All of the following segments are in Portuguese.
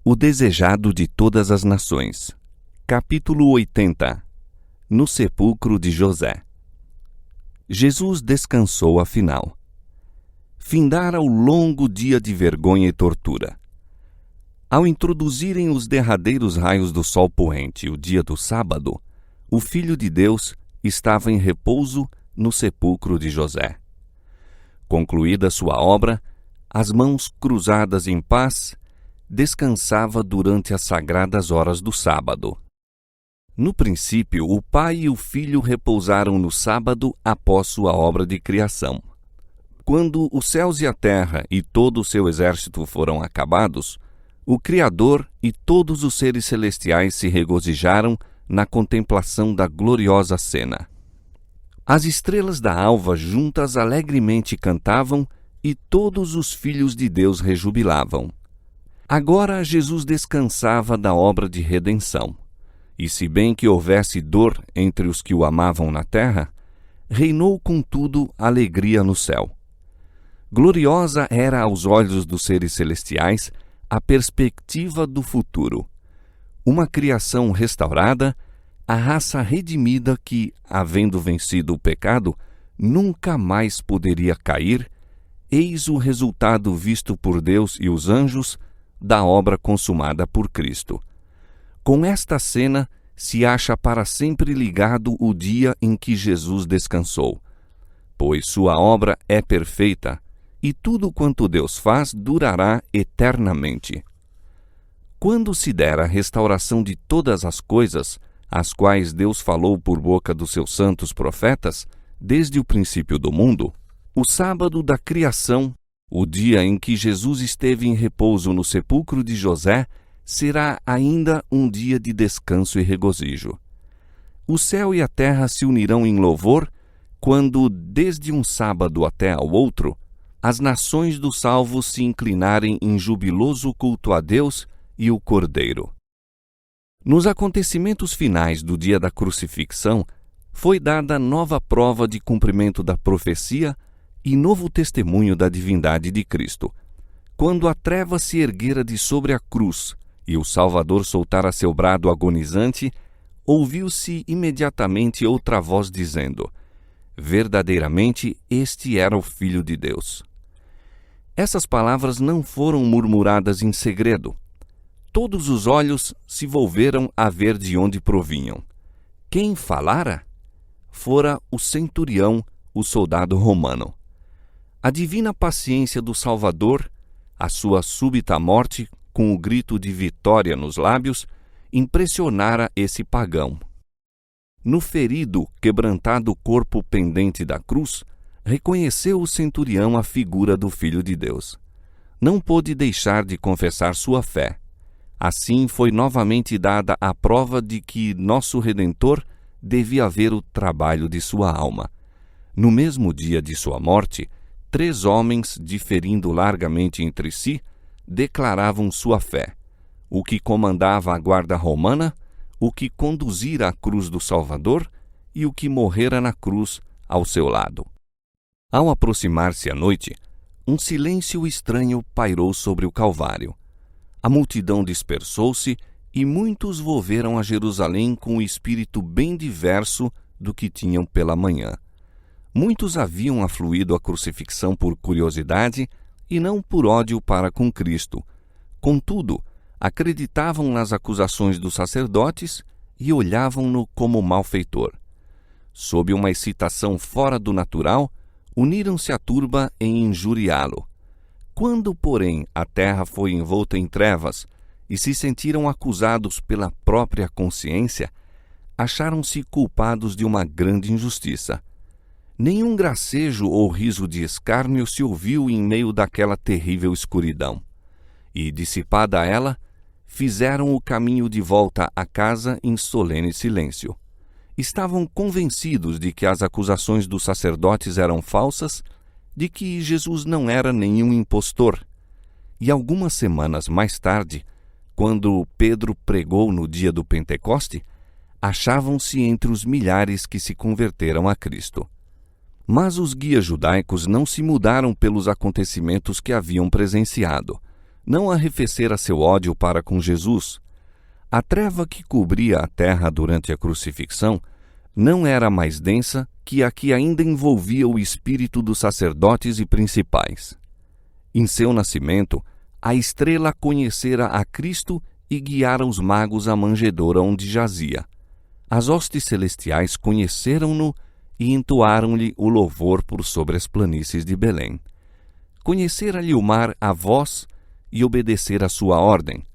O desejado de todas as nações. Capítulo 80. No sepulcro de José. Jesus descansou afinal. Findara o longo dia de vergonha e tortura. Ao introduzirem os derradeiros raios do sol poente o dia do sábado, o Filho de Deus estava em repouso no sepulcro de José. Concluída sua obra, as mãos cruzadas em paz, descansava durante as sagradas horas do sábado. No princípio, o Pai e o Filho repousaram no sábado após sua obra de criação. Quando os céus e a terra e todo o seu exército foram acabados, o Criador e todos os seres celestiais se regozijaram na contemplação da gloriosa cena. As estrelas da alva juntas alegremente cantavam e todos os filhos de Deus rejubilavam. Agora Jesus descansava da obra de redenção. E se bem que houvesse dor entre os que o amavam na terra, reinou contudo alegria no céu. Gloriosa era aos olhos dos seres celestiais a perspectiva do futuro. Uma criação restaurada, a raça redimida que, havendo vencido o pecado, nunca mais poderia cair, eis o resultado visto por Deus e os anjos da obra consumada por Cristo. Com esta cena se acha para sempre ligado o dia em que Jesus descansou, pois sua obra é perfeita e tudo quanto Deus faz durará eternamente. Quando se der a restauração de todas as coisas, as quais Deus falou por boca dos seus santos profetas, desde o princípio do mundo, o sábado da criação, o dia em que Jesus esteve em repouso no sepulcro de José, será ainda um dia de descanso e regozijo. O céu e a terra se unirão em louvor quando, desde um sábado até ao outro, as nações dos salvos se inclinarem em jubiloso culto a Deus e o Cordeiro. Nos acontecimentos finais do dia da crucifixão, foi dada nova prova de cumprimento da profecia e novo testemunho da divindade de Cristo. Quando a treva se erguera de sobre a cruz e o Salvador soltara seu brado agonizante, ouviu-se imediatamente outra voz dizendo: verdadeiramente este era o Filho de Deus. Essas palavras não foram murmuradas em segredo. Todos os olhos se volveram a ver de onde provinham. Quem falara? Fora o centurião, o soldado romano. A divina paciência do Salvador, a sua súbita morte, com o grito de vitória nos lábios, impressionara esse pagão. No ferido, quebrantado corpo pendente da cruz, reconheceu o centurião a figura do Filho de Deus. Não pôde deixar de confessar sua fé. Assim foi novamente dada a prova de que nosso Redentor devia ver o trabalho de sua alma. No mesmo dia de sua morte, 3 homens, diferindo largamente entre si, declaravam sua fé: o que comandava a guarda romana, o que conduzira a cruz do Salvador e o que morrera na cruz ao seu lado. Ao aproximar-se a noite, um silêncio estranho pairou sobre o Calvário. A multidão dispersou-se e muitos volveram a Jerusalém com o espírito bem diverso do que tinham pela manhã. Muitos haviam afluído à crucifixão por curiosidade e não por ódio para com Cristo. Contudo, acreditavam nas acusações dos sacerdotes e olhavam-no como malfeitor. Sob uma excitação fora do natural, uniram-se à turba em injuriá-lo. Quando, porém, a terra foi envolta em trevas e se sentiram acusados pela própria consciência, acharam-se culpados de uma grande injustiça. Nenhum gracejo ou riso de escárnio se ouviu em meio daquela terrível escuridão. E, dissipada ela, fizeram o caminho de volta à casa em solene silêncio. Estavam convencidos de que as acusações dos sacerdotes eram falsas, de que Jesus não era nenhum impostor. E algumas semanas mais tarde, quando Pedro pregou no dia do Pentecoste, achavam-se entre os milhares que se converteram a Cristo. Mas os guias judaicos não se mudaram pelos acontecimentos que haviam presenciado. não arrefecera seu ódio para com Jesus. A treva que cobria a terra durante a crucifixão não era mais densa que a que ainda envolvia o espírito dos sacerdotes e principais. Em seu nascimento, a estrela conhecera a Cristo e guiara os magos à manjedoura onde jazia. As hostes celestiais conheceram-no e entoaram-lhe o louvor por sobre as planícies de Belém. Conhecera-lhe o mar a voz e obedecera a sua ordem.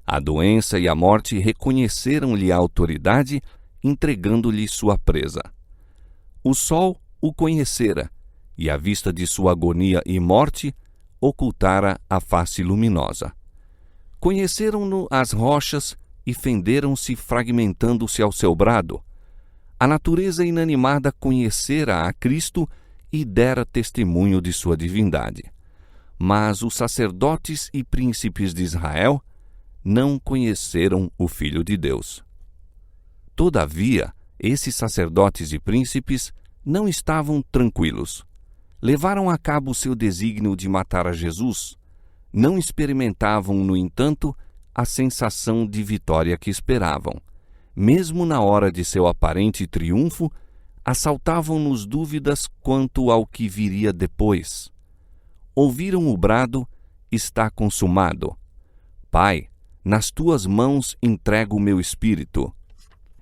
A doença e a morte reconheceram-lhe a autoridade, entregando-lhe sua presa. O sol o conhecera, e à vista de sua agonia e morte, ocultara a face luminosa. Conheceram-no as rochas e fenderam-se, fragmentando-se ao seu brado. A natureza inanimada conhecera a Cristo e dera testemunho de sua divindade. Mas os sacerdotes e príncipes de Israel não conheceram o Filho de Deus. Todavia, esses sacerdotes e príncipes não estavam tranquilos. Levaram a cabo o seu desígnio de matar a Jesus. Não experimentavam, no entanto, a sensação de vitória que esperavam. Mesmo na hora de seu aparente triunfo, assaltavam-nos dúvidas quanto ao que viria depois. Ouviram o brado: está consumado. Pai, nas tuas mãos entrego o meu espírito.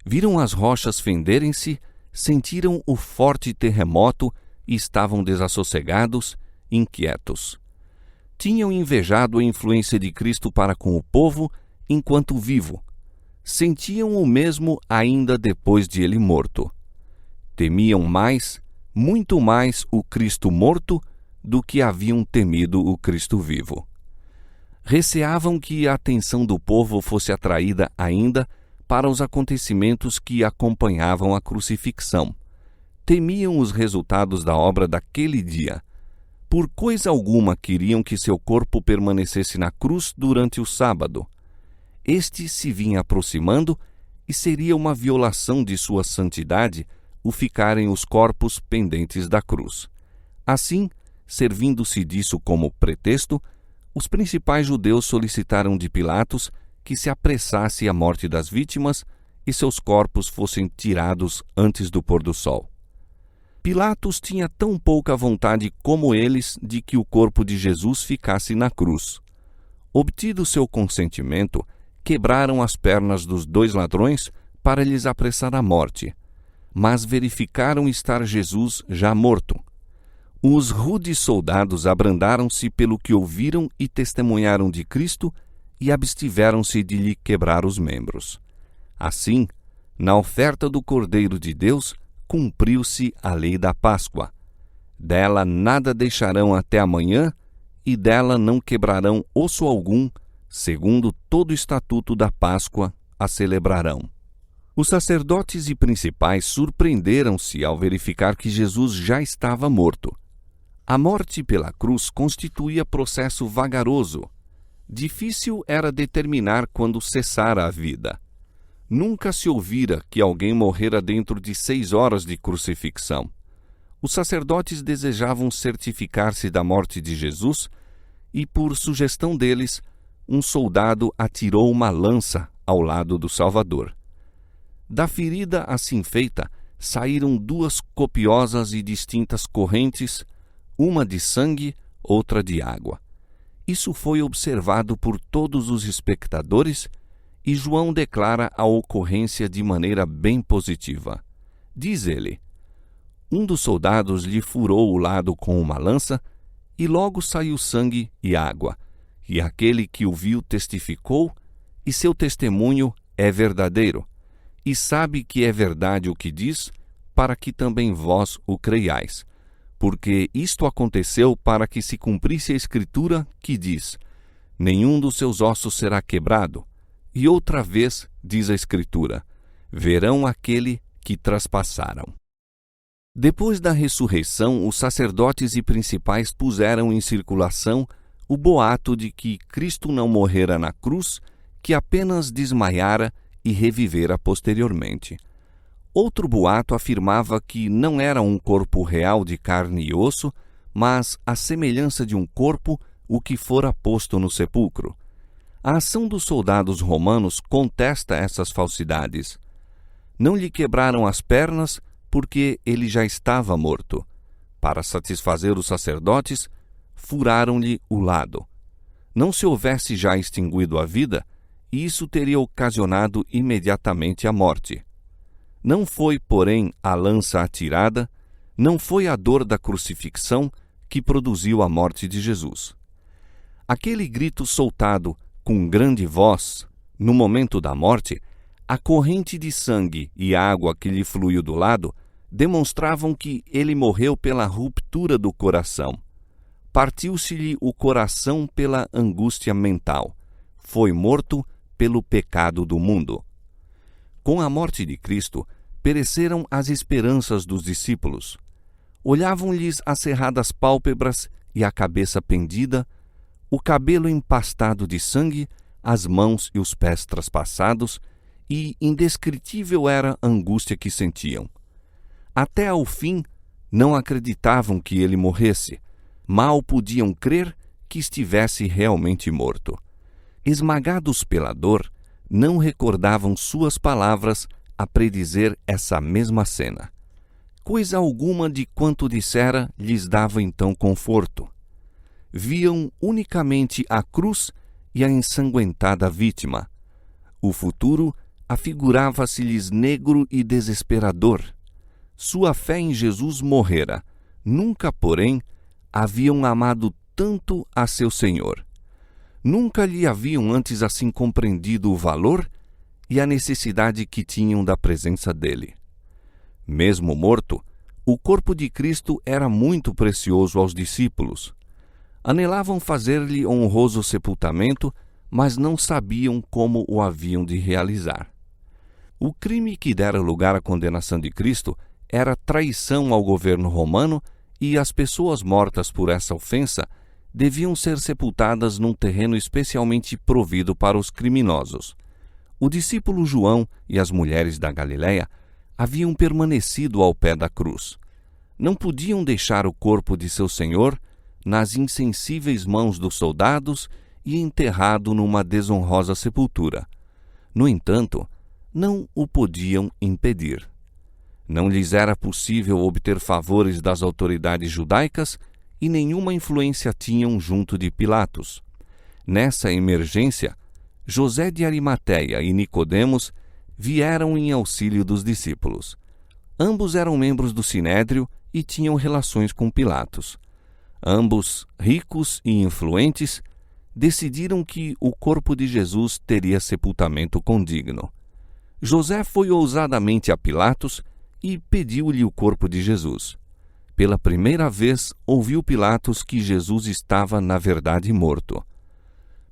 Viram as rochas fenderem-se, sentiram o forte terremoto e estavam desassossegados, inquietos. Tinham invejado a influência de Cristo para com o povo enquanto vivo. Sentiam o mesmo ainda depois de ele morto. Temiam mais, muito mais, o Cristo morto do que haviam temido o Cristo vivo. Receavam que a atenção do povo fosse atraída ainda para os acontecimentos que acompanhavam a crucifixão. Temiam os resultados da obra daquele dia. Por coisa alguma queriam que seu corpo permanecesse na cruz durante o sábado. Este se vinha aproximando e seria uma violação de sua santidade o ficarem os corpos pendentes da cruz. Assim, servindo-se disso como pretexto, os principais judeus solicitaram de Pilatos que se apressasse a morte das vítimas e seus corpos fossem tirados antes do pôr do sol. Pilatos tinha tão pouca vontade como eles de que o corpo de Jesus ficasse na cruz. Obtido seu consentimento, quebraram as pernas dos 2 ladrões para lhes apressar a morte, mas verificaram estar Jesus já morto. Os rudes soldados abrandaram-se pelo que ouviram e testemunharam de Cristo e abstiveram-se de lhe quebrar os membros. Assim, na oferta do Cordeiro de Deus, cumpriu-se a lei da Páscoa. Dela nada deixarão até amanhã, e dela não quebrarão osso algum, segundo todo o estatuto da Páscoa a celebrarão. Os sacerdotes e principais surpreenderam-se ao verificar que Jesus já estava morto. A morte pela cruz constituía processo vagaroso. Difícil era determinar quando cessara a vida. Nunca se ouvira que alguém morrera dentro de 6 horas de crucifixão. Os sacerdotes desejavam certificar-se da morte de Jesus e, por sugestão deles, um soldado atirou uma lança ao lado do Salvador. Da ferida assim feita, saíram 2 copiosas e distintas correntes, uma de sangue, outra de água. Isso foi observado por todos os espectadores e João declara a ocorrência de maneira bem positiva. Diz ele: um dos soldados lhe furou o lado com uma lança e logo saiu sangue e água, e aquele que o viu testificou, e seu testemunho é verdadeiro, e sabe que é verdade o que diz, para que também vós o creiais. Porque isto aconteceu para que se cumprisse a Escritura que diz: nenhum dos seus ossos será quebrado. E outra vez, diz a Escritura: verão aquele que traspassaram. Depois da ressurreição, os sacerdotes e principais puseram em circulação o boato de que Cristo não morrera na cruz, que apenas desmaiara e revivera posteriormente. Outro boato afirmava que não era um corpo real de carne e osso, mas, à semelhança de um corpo, o que fora posto no sepulcro. A ação dos soldados romanos contesta essas falsidades. Não lhe quebraram as pernas porque ele já estava morto. Para satisfazer os sacerdotes, furaram-lhe o lado. Não se houvesse já extinguido a vida, isso teria ocasionado imediatamente a morte. Não foi, porém, a lança atirada, não foi a dor da crucifixão que produziu a morte de Jesus. Aquele grito soltado com grande voz, no momento da morte, a corrente de sangue e água que lhe fluiu do lado demonstravam que ele morreu pela ruptura do coração. Partiu-se-lhe o coração pela angústia mental. Foi morto pelo pecado do mundo. Com a morte de Cristo, pereceram as esperanças dos discípulos. Olhavam-lhes as cerradas pálpebras e a cabeça pendida, o cabelo empastado de sangue, as mãos e os pés traspassados, e indescritível era a angústia que sentiam. Até ao fim, não acreditavam que ele morresse. Mal podiam crer que estivesse realmente morto. Esmagados pela dor, não recordavam suas palavras a predizer essa mesma cena. Coisa alguma de quanto dissera lhes dava então conforto. Viam unicamente a cruz e a ensanguentada vítima. O futuro afigurava-se-lhes negro e desesperador. Sua fé em Jesus morrera. Nunca, porém, haviam amado tanto a seu Senhor. Nunca lhe haviam antes assim compreendido o valor e a necessidade que tinham da presença dele. Mesmo morto, o corpo de Cristo era muito precioso aos discípulos. Anelavam fazer-lhe honroso sepultamento, mas não sabiam como o haviam de realizar. O crime que dera lugar à condenação de Cristo era traição ao governo romano, e as pessoas mortas por essa ofensa deviam ser sepultadas num terreno especialmente provido para os criminosos. O discípulo João e as mulheres da Galiléia haviam permanecido ao pé da cruz. Não podiam deixar o corpo de seu Senhor nas insensíveis mãos dos soldados e enterrado numa desonrosa sepultura. No entanto, não o podiam impedir. Não lhes era possível obter favores das autoridades judaicas e nenhuma influência tinham junto de Pilatos. Nessa emergência, José de Arimateia e Nicodemos vieram em auxílio dos discípulos. Ambos eram membros do Sinédrio e tinham relações com Pilatos. Ambos, ricos e influentes, decidiram que o corpo de Jesus teria sepultamento condigno. José foi ousadamente a Pilatos e pediu-lhe o corpo de Jesus. Pela primeira vez, ouviu Pilatos que Jesus estava, na verdade, morto.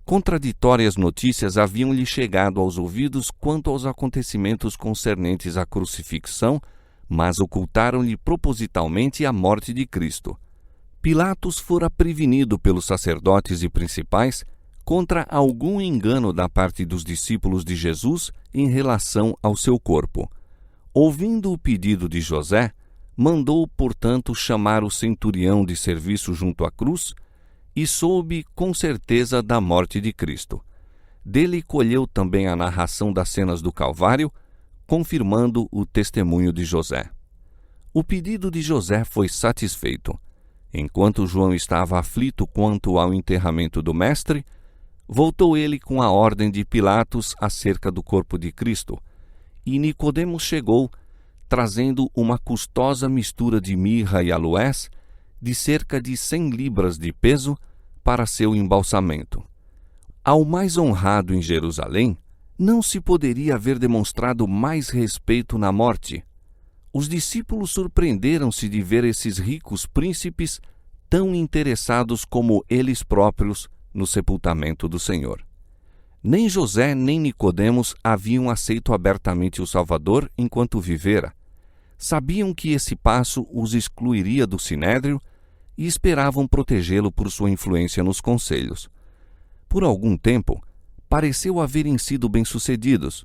Contraditórias notícias haviam-lhe chegado aos ouvidos quanto aos acontecimentos concernentes à crucifixão, mas ocultaram-lhe propositalmente a morte de Cristo. Pilatos fora prevenido pelos sacerdotes e principais contra algum engano da parte dos discípulos de Jesus em relação ao seu corpo. Ouvindo o pedido de José, mandou, portanto, chamar o centurião de serviço junto à cruz e soube com certeza da morte de Cristo. Dele colheu também a narração das cenas do Calvário, confirmando o testemunho de José. O pedido de José foi satisfeito. Enquanto João estava aflito quanto ao enterramento do Mestre, voltou ele com a ordem de Pilatos acerca do corpo de Cristo, e Nicodemos chegou, trazendo uma custosa mistura de mirra e aloés, de cerca de 100 libras de peso, para seu embalsamento. Ao mais honrado em Jerusalém, não se poderia haver demonstrado mais respeito na morte. Os discípulos surpreenderam-se de ver esses ricos príncipes tão interessados como eles próprios no sepultamento do Senhor. Nem José nem Nicodemos haviam aceito abertamente o Salvador enquanto vivera. Sabiam que esse passo os excluiria do Sinédrio e esperavam protegê-lo por sua influência nos conselhos. Por algum tempo, pareceu haverem sido bem-sucedidos,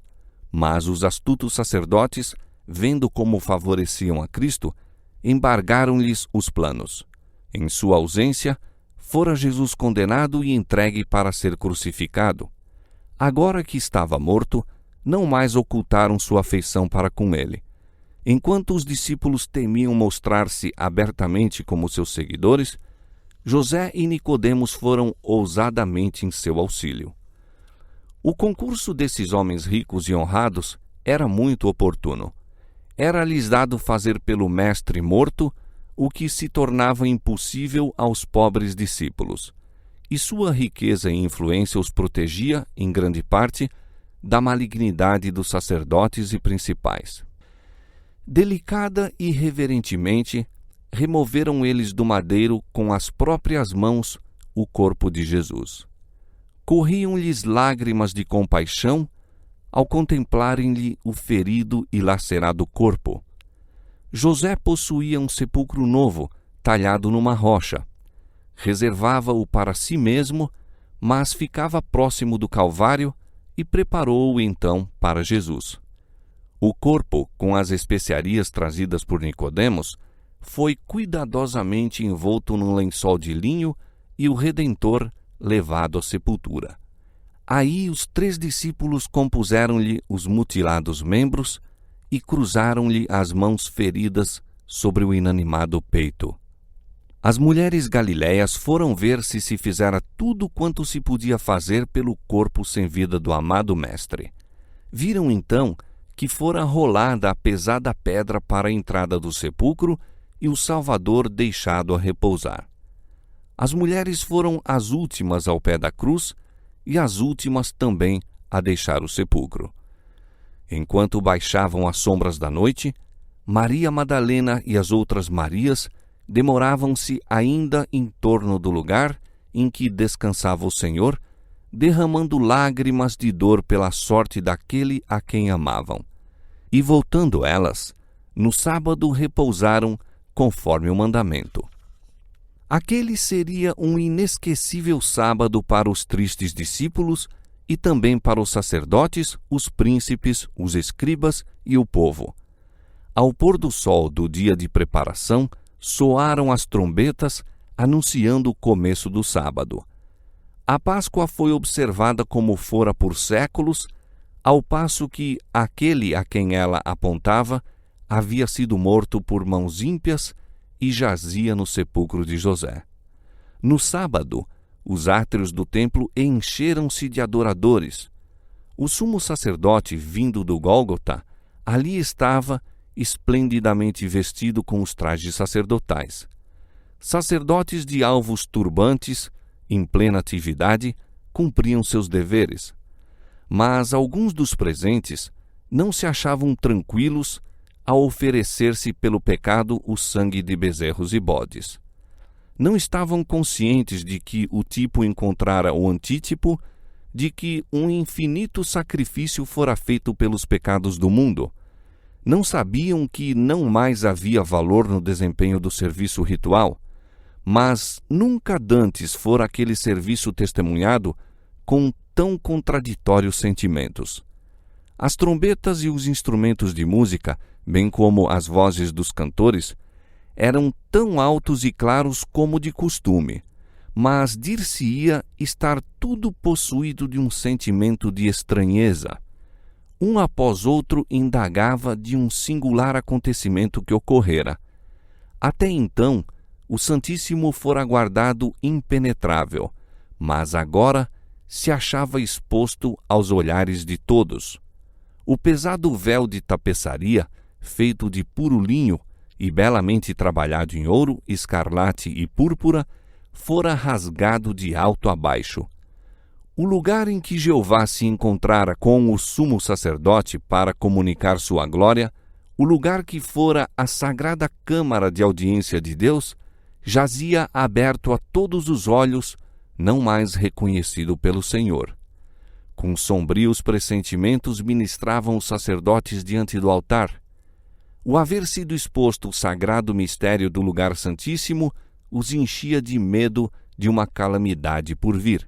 mas os astutos sacerdotes, vendo como favoreciam a Cristo, embargaram-lhes os planos. Em sua ausência, Fora Jesus condenado e entregue para ser crucificado. Agora que estava morto, não mais ocultaram sua afeição para com ele. Enquanto os discípulos temiam mostrar-se abertamente como seus seguidores, José e Nicodemos foram ousadamente em seu auxílio. O concurso desses homens ricos e honrados era muito oportuno. Era-lhes dado fazer pelo mestre morto o que se tornava impossível aos pobres discípulos, e sua riqueza e influência os protegia, em grande parte, da malignidade dos sacerdotes e principais. Delicada e reverentemente, removeram eles do madeiro com as próprias mãos o corpo de Jesus. Corriam-lhes lágrimas de compaixão ao contemplarem-lhe o ferido e lacerado corpo. José possuía um sepulcro novo, talhado numa rocha. Reservava-o para si mesmo, mas ficava próximo do Calvário e preparou-o então para Jesus. O corpo, com as especiarias trazidas por Nicodemos, foi cuidadosamente envolto num lençol de linho e o Redentor levado à sepultura. Aí os 3 discípulos compuseram-lhe os mutilados membros e cruzaram-lhe as mãos feridas sobre o inanimado peito. As mulheres galiléias foram ver se fizera tudo quanto se podia fazer pelo corpo sem vida do amado mestre. Viram então que fora rolada a pesada pedra para a entrada do sepulcro e o Salvador deixado a repousar. As mulheres foram as últimas ao pé da cruz e as últimas também a deixar o sepulcro. Enquanto baixavam as sombras da noite, Maria Madalena e as outras Marias demoravam-se ainda em torno do lugar em que descansava o Senhor, derramando lágrimas de dor pela sorte daquele a quem amavam. E voltando elas, no sábado repousaram conforme o mandamento. Aquele seria um inesquecível sábado para os tristes discípulos e também para os sacerdotes, os príncipes, os escribas e o povo. Ao pôr do sol do dia de preparação, soaram as trombetas, anunciando o começo do sábado. A Páscoa foi observada como fora por séculos, ao passo que aquele a quem ela apontava havia sido morto por mãos ímpias e jazia no sepulcro de José. No sábado, os átrios do templo encheram-se de adoradores. O sumo sacerdote, vindo do Gólgota, ali estava, esplendidamente vestido com os trajes sacerdotais. Sacerdotes de alvos turbantes, em plena atividade, cumpriam seus deveres. Mas alguns dos presentes não se achavam tranquilos ao oferecer-se pelo pecado o sangue de bezerros e bodes. Não estavam conscientes de que o tipo encontrara o antítipo, de que um infinito sacrifício fora feito pelos pecados do mundo. Não sabiam que não mais havia valor no desempenho do serviço ritual, mas nunca dantes fora aquele serviço testemunhado com tão contraditórios sentimentos. As trombetas e os instrumentos de música, bem como as vozes dos cantores, eram tão altos e claros como de costume, mas dir-se-ia estar tudo possuído de um sentimento de estranheza. Um após outro indagava de um singular acontecimento que ocorrera. Até então, o Santíssimo fora guardado impenetrável, mas agora se achava exposto aos olhares de todos. O pesado véu de tapeçaria, feito de puro linho e belamente trabalhado em ouro, escarlate e púrpura, fora rasgado de alto a baixo. O lugar em que Jeová se encontrara com o sumo sacerdote para comunicar sua glória, o lugar que fora a sagrada câmara de audiência de Deus, jazia aberto a todos os olhos, não mais reconhecido pelo Senhor. Com sombrios pressentimentos ministravam os sacerdotes diante do altar. O haver sido exposto o sagrado mistério do lugar santíssimo os enchia de medo de uma calamidade por vir.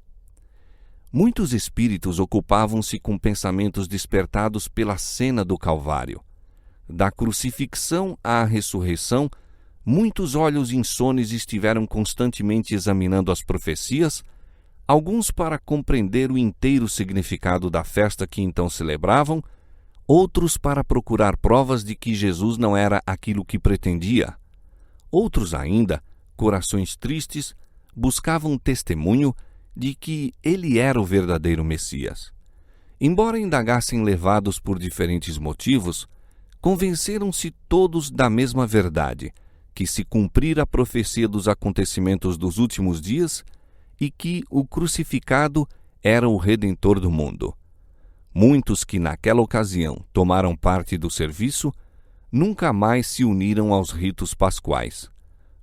Muitos espíritos ocupavam-se com pensamentos despertados pela cena do Calvário. Da crucifixão à ressurreição, muitos olhos insones estiveram constantemente examinando as profecias, alguns para compreender o inteiro significado da festa que então celebravam, outros para procurar provas de que Jesus não era aquilo que pretendia. Outros ainda, corações tristes, buscavam testemunho de que ele era o verdadeiro Messias. Embora indagassem levados por diferentes motivos, convenceram-se todos da mesma verdade, que se cumprira a profecia dos acontecimentos dos últimos dias e que o crucificado era o Redentor do mundo. Muitos que naquela ocasião tomaram parte do serviço nunca mais se uniram aos ritos pascuais.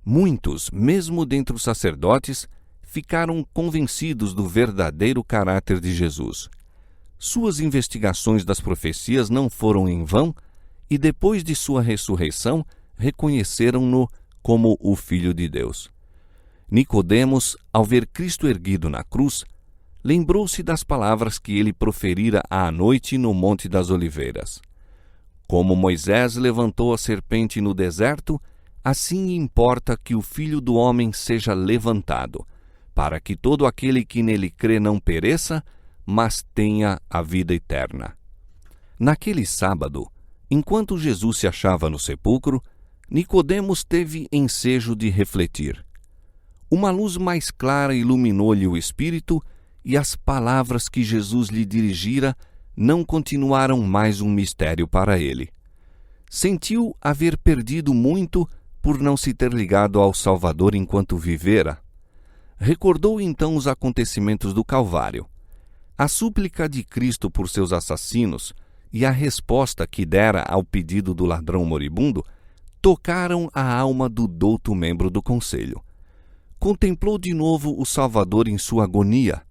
Muitos, mesmo dentre os sacerdotes, ficaram convencidos do verdadeiro caráter de Jesus. Suas investigações das profecias não foram em vão e depois de sua ressurreição reconheceram-no como o Filho de Deus. Nicodemos, ao ver Cristo erguido na cruz, lembrou-se das palavras que ele proferira à noite no Monte das Oliveiras. Como Moisés levantou a serpente no deserto, assim importa que o Filho do Homem seja levantado, para que todo aquele que nele crê não pereça, mas tenha a vida eterna. Naquele sábado, enquanto Jesus se achava no sepulcro, Nicodemos teve ensejo de refletir. Uma luz mais clara iluminou-lhe o espírito, e as palavras que Jesus lhe dirigira não continuaram mais um mistério para ele. Sentiu haver perdido muito por não se ter ligado ao Salvador enquanto vivera. Recordou então os acontecimentos do Calvário. A súplica de Cristo por seus assassinos e a resposta que dera ao pedido do ladrão moribundo tocaram a alma do douto membro do conselho. Contemplou de novo o Salvador em sua agonia.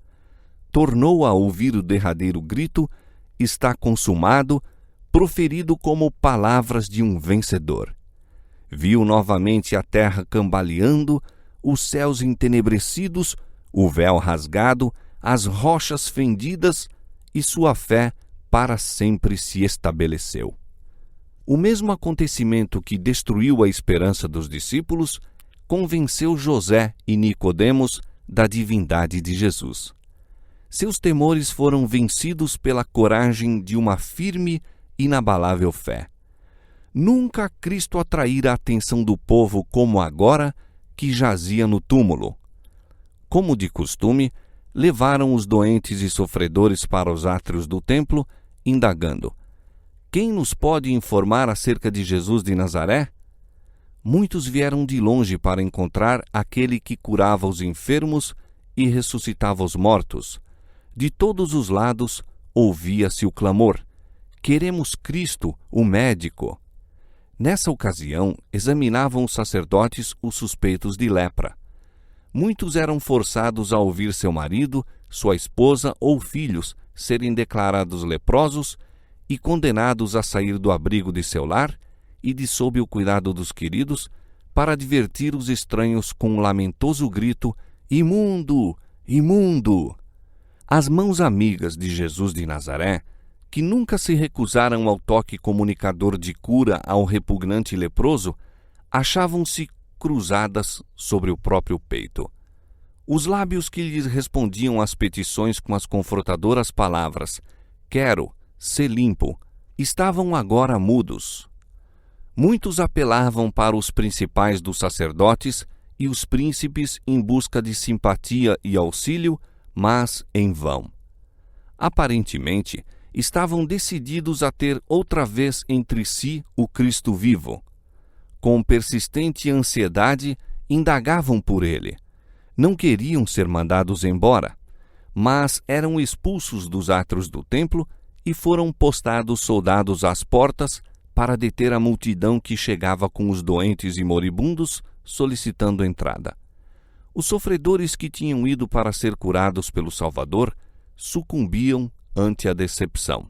Tornou a ouvir o derradeiro grito, está consumado, proferido como palavras de um vencedor. Viu novamente a terra cambaleando, os céus entenebrecidos, o véu rasgado, as rochas fendidas, e sua fé para sempre se estabeleceu. O mesmo acontecimento que destruiu a esperança dos discípulos convenceu José e Nicodemos da divindade de Jesus. Seus temores foram vencidos pela coragem de uma firme e inabalável fé. Nunca Cristo atraíra a atenção do povo como agora que jazia no túmulo. Como de costume, levaram os doentes e sofredores para os átrios do templo, indagando: quem nos pode informar acerca de Jesus de Nazaré? Muitos vieram de longe para encontrar aquele que curava os enfermos e ressuscitava os mortos. De todos os lados ouvia-se o clamor: queremos Cristo, o médico. Nessa ocasião, examinavam os sacerdotes os suspeitos de lepra. Muitos eram forçados a ouvir seu marido, sua esposa ou filhos serem declarados leprosos e condenados a sair do abrigo de seu lar e de sob o cuidado dos queridos, para advertir os estranhos com um lamentoso grito: imundo! Imundo! As mãos amigas de Jesus de Nazaré, que nunca se recusaram ao toque comunicador de cura ao repugnante leproso, achavam-se cruzadas sobre o próprio peito. Os lábios que lhes respondiam às petições com as confrontadoras palavras "quero, ser limpo", estavam agora mudos. Muitos apelavam para os principais dos sacerdotes e os príncipes em busca de simpatia e auxílio, mas em vão. Aparentemente, estavam decididos a ter outra vez entre si o Cristo vivo. Com persistente ansiedade, indagavam por ele. Não queriam ser mandados embora, mas eram expulsos dos átrios do templo e foram postados soldados às portas para deter a multidão que chegava com os doentes e moribundos solicitando entrada. Os sofredores que tinham ido para ser curados pelo Salvador sucumbiam ante a decepção.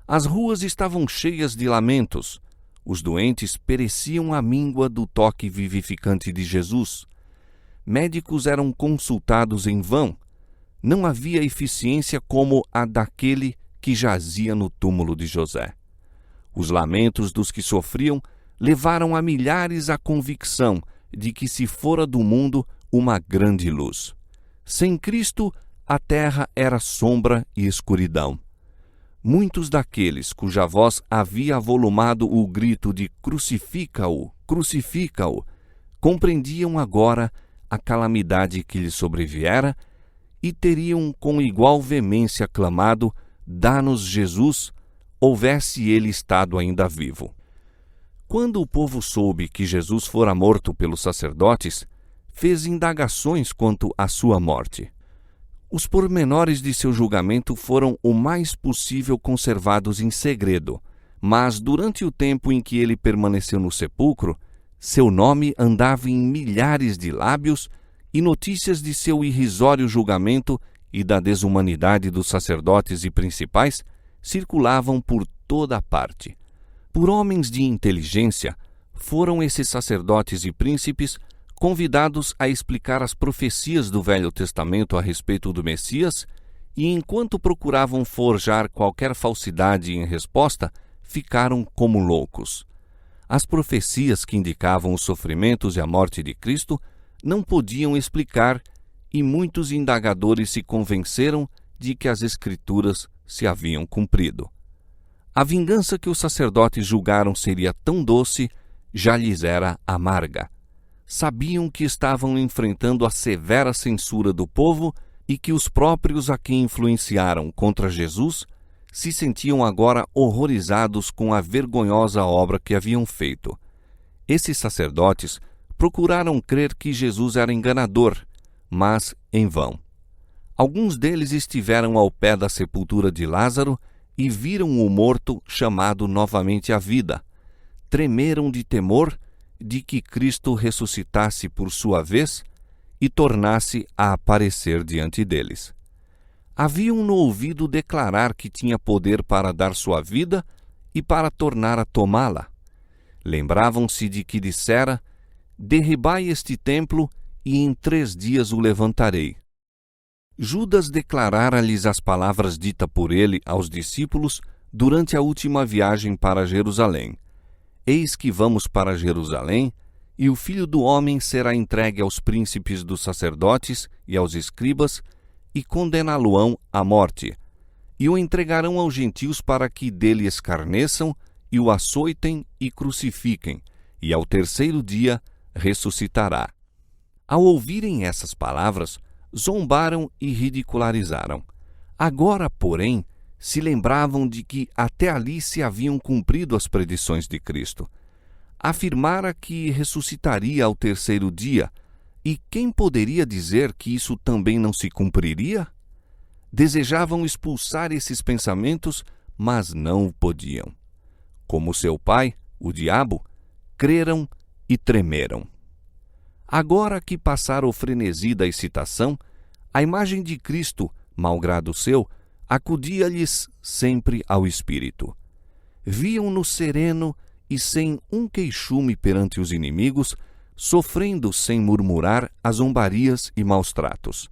As ruas estavam cheias de lamentos. Os doentes pereciam à míngua do toque vivificante de Jesus. Médicos eram consultados em vão. Não havia eficiência como a daquele que jazia no túmulo de José. Os lamentos dos que sofriam levaram a milhares a convicção de que se fora do mundo uma grande luz. Sem Cristo, a terra era sombra e escuridão. Muitos daqueles cuja voz havia avolumado o grito de crucifica-o, crucifica-o, compreendiam agora a calamidade que lhe sobreviera e teriam com igual veemência clamado: dá-nos Jesus, houvesse ele estado ainda vivo. Quando o povo soube que Jesus fora morto pelos sacerdotes, fez indagações quanto à sua morte. Os pormenores de seu julgamento foram o mais possível conservados em segredo, mas durante o tempo em que ele permaneceu no sepulcro, seu nome andava em milhares de lábios e notícias de seu irrisório julgamento e da desumanidade dos sacerdotes e principais circulavam por toda a parte. Por homens de inteligência, foram esses sacerdotes e príncipes convidados a explicar as profecias do Velho Testamento a respeito do Messias, e enquanto procuravam forjar qualquer falsidade em resposta, ficaram como loucos. As profecias que indicavam os sofrimentos e a morte de Cristo não podiam explicar, e muitos indagadores se convenceram de que as Escrituras se haviam cumprido. A vingança que os sacerdotes julgaram seria tão doce, já lhes era amarga. Sabiam que estavam enfrentando a severa censura do povo e que os próprios a quem influenciaram contra Jesus se sentiam agora horrorizados com a vergonhosa obra que haviam feito. Esses sacerdotes procuraram crer que Jesus era enganador, mas em vão. Alguns deles estiveram ao pé da sepultura de Lázaro e viram o morto chamado novamente à vida. Tremeram de temor de que Cristo ressuscitasse por sua vez e tornasse a aparecer diante deles. Haviam-no ouvido declarar que tinha poder para dar sua vida e para tornar a tomá-la. Lembravam-se de que dissera: derribai este templo e em 3 dias o levantarei. Judas declarara-lhes as palavras ditas por ele aos discípulos durante a última viagem para Jerusalém. Eis que vamos para Jerusalém, e o Filho do Homem será entregue aos príncipes dos sacerdotes e aos escribas, e condená-lo-ão à morte, e o entregarão aos gentios para que dele escarneçam, e o açoitem e crucifiquem, e ao 3º dia ressuscitará. Ao ouvirem essas palavras, zombaram e ridicularizaram. Agora, porém, se lembravam de que até ali se haviam cumprido as predições de Cristo. Afirmara que ressuscitaria ao 3º dia, e quem poderia dizer que isso também não se cumpriria? Desejavam expulsar esses pensamentos, mas não o podiam. Como seu pai, o diabo, creram e tremeram. Agora que passara o frenesi da excitação, a imagem de Cristo, malgrado seu, acudia-lhes sempre ao espírito. Viam-no sereno e sem um queixume perante os inimigos, sofrendo sem murmurar as zombarias e maus tratos.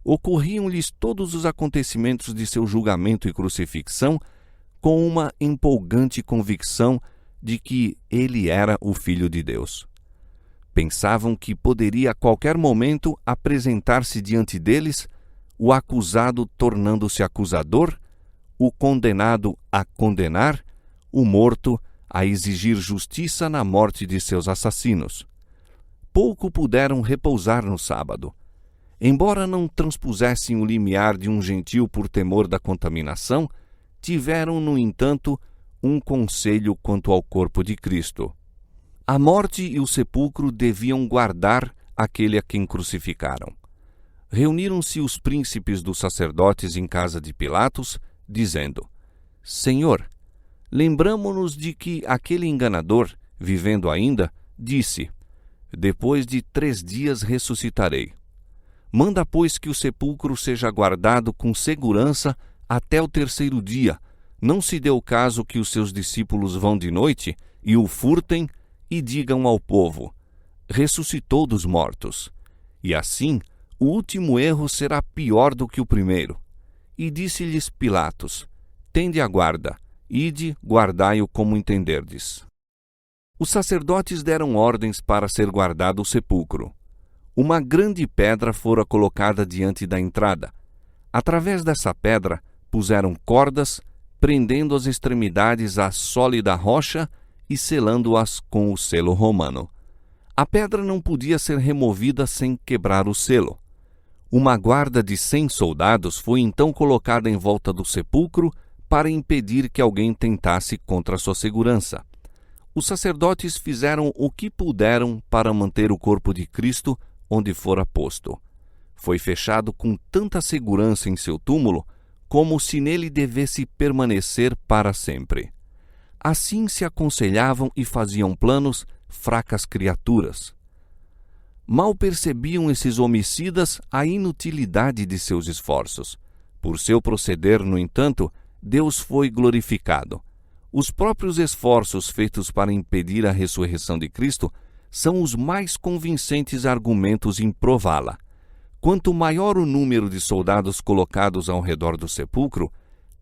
Ocorriam-lhes todos os acontecimentos de seu julgamento e crucifixão com uma empolgante convicção de que ele era o Filho de Deus. Pensavam que poderia a qualquer momento apresentar-se diante deles o acusado tornando-se acusador, o condenado a condenar, o morto a exigir justiça na morte de seus assassinos. Pouco puderam repousar no sábado. Embora não transpusessem o limiar de um gentil por temor da contaminação, tiveram, no entanto, um conselho quanto ao corpo de Cristo. A morte e o sepulcro deviam guardar aquele a quem crucificaram. Reuniram-se os príncipes dos sacerdotes em casa de Pilatos, dizendo: Senhor, lembramo-nos de que aquele enganador, vivendo ainda, disse: depois de 3 dias ressuscitarei. Manda, pois, que o sepulcro seja guardado com segurança até o 3º dia. Não se dê o caso que os seus discípulos vão de noite e o furtem e digam ao povo: ressuscitou dos mortos. E assim, o último erro será pior do que o primeiro. E disse-lhes Pilatos: tende a guarda, ide, guardai-o como entenderdes. Os sacerdotes deram ordens para ser guardado o sepulcro. Uma grande pedra fora colocada diante da entrada. Através dessa pedra, puseram cordas, prendendo as extremidades à sólida rocha e selando-as com o selo romano. A pedra não podia ser removida sem quebrar o selo. Uma guarda de 100 soldados foi então colocada em volta do sepulcro para impedir que alguém tentasse contra sua segurança. Os sacerdotes fizeram o que puderam para manter o corpo de Cristo onde fora posto. Foi fechado com tanta segurança em seu túmulo como se nele devesse permanecer para sempre. Assim se aconselhavam e faziam planos fracas criaturas. Mal percebiam esses homicidas a inutilidade de seus esforços. Por seu proceder, no entanto, Deus foi glorificado. Os próprios esforços feitos para impedir a ressurreição de Cristo são os mais convincentes argumentos em prová-la. Quanto maior o número de soldados colocados ao redor do sepulcro,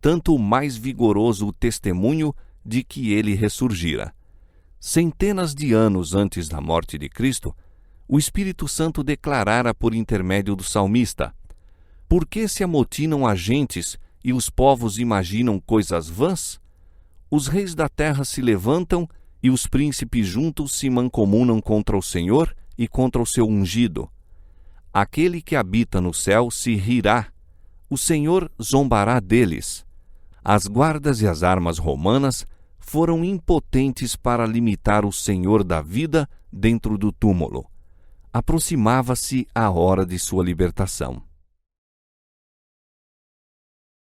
tanto mais vigoroso o testemunho de que ele ressurgira. Centenas de anos antes da morte de Cristo, o Espírito Santo declarara por intermédio do salmista: Por que se amotinam as gentes e os povos imaginam coisas vãs? Os reis da terra se levantam e os príncipes juntos se mancomunam contra o Senhor e contra o seu ungido. Aquele que habita no céu se rirá, o Senhor zombará deles. As guardas e as armas romanas foram impotentes para limitar o Senhor da vida dentro do túmulo. Aproximava-se a hora de sua libertação.